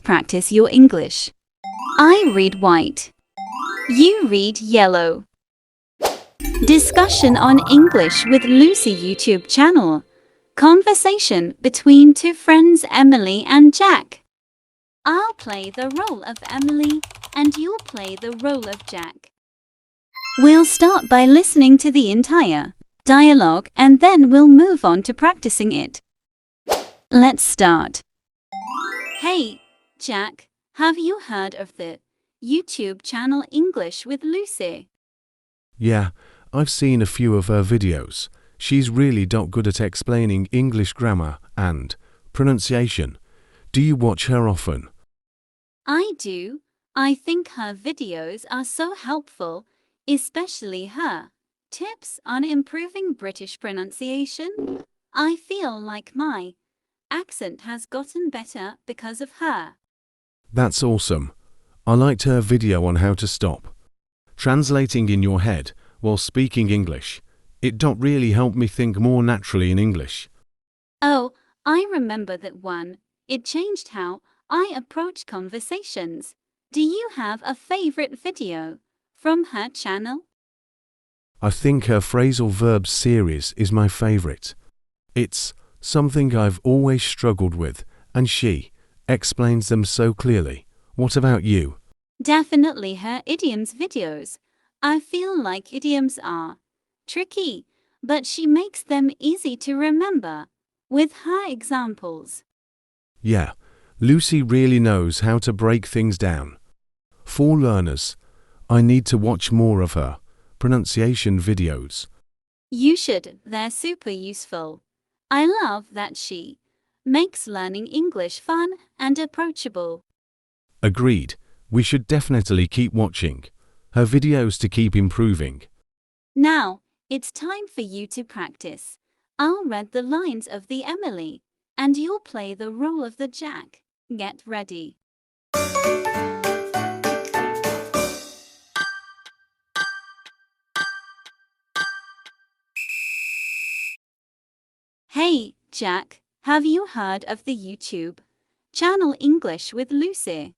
practice your English. I read white. You read yellow. Discussion on English with Lucy YouTube channel. Conversation between two friends Emily and Jack. I'll play the role of Emily and you'll play the role of Jack. We'll start by listening to the entire dialogue and then we'll move on to practicing it. Let's start. Hey, Jack, have you heard of the YouTube channel English with Lucy? Yeah, I've seen a few of her videos. She's really good at explaining English grammar and pronunciation. Do you watch her often? I do. I think her videos are so helpful, especially her tips on improving British pronunciation. I feel like my accent has gotten better because of her. That's awesome. I liked her video on how to stop translating in your head while speaking English. It really help me think more naturally in English. Oh, I remember that one. It changed how I approach conversations. Do you have a favorite video from her channel? I think her phrasal verbs series is my favorite. It's something I've always struggled with, and she explains them so clearly. What about you? Definitely her idioms videos. I feel like idioms are tricky, but she makes them easy to remember with her examples. Yeah, Lucy really knows how to break things down. For learners, I need to watch more of her pronunciation videos. You should, they're super useful. I love that she makes learning English fun and approachable. Agreed, we should definitely keep watching her videos to keep improving. Now, it's time for you to practice. I'll read the lines of the Emily, and you'll play the role of the Jack. Get ready. Hey, Jack, have you heard of the YouTube channel English with Lucy?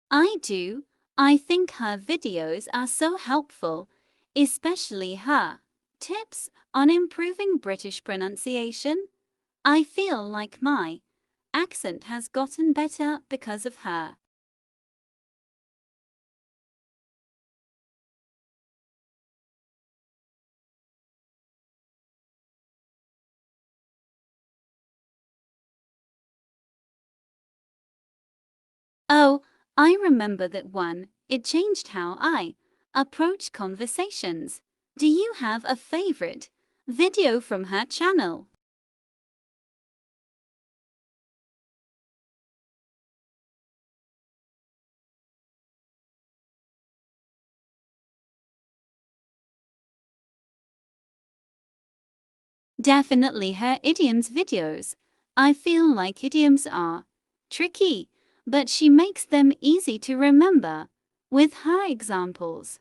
I do. I think her videos are so helpful, especially her tips on improving British pronunciation. I feel like my accent has gotten better because of her. Oh, I remember that one. It changed how I approach conversations. Do you have a favorite video from her channel? Definitely her idioms videos. I feel like idioms are tricky, but she makes them easy to remember with her examples.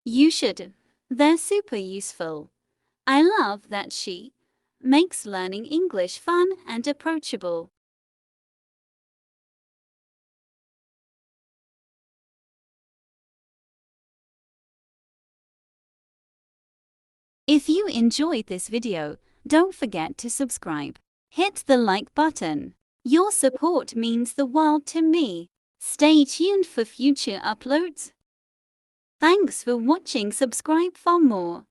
You should. They're super useful. I love that she makes learning English fun and approachable. If you enjoyed this video, don't forget to subscribe. Hit the like button. Your support means the world to me. Stay tuned for future uploads. Thanks for watching. Subscribe for more.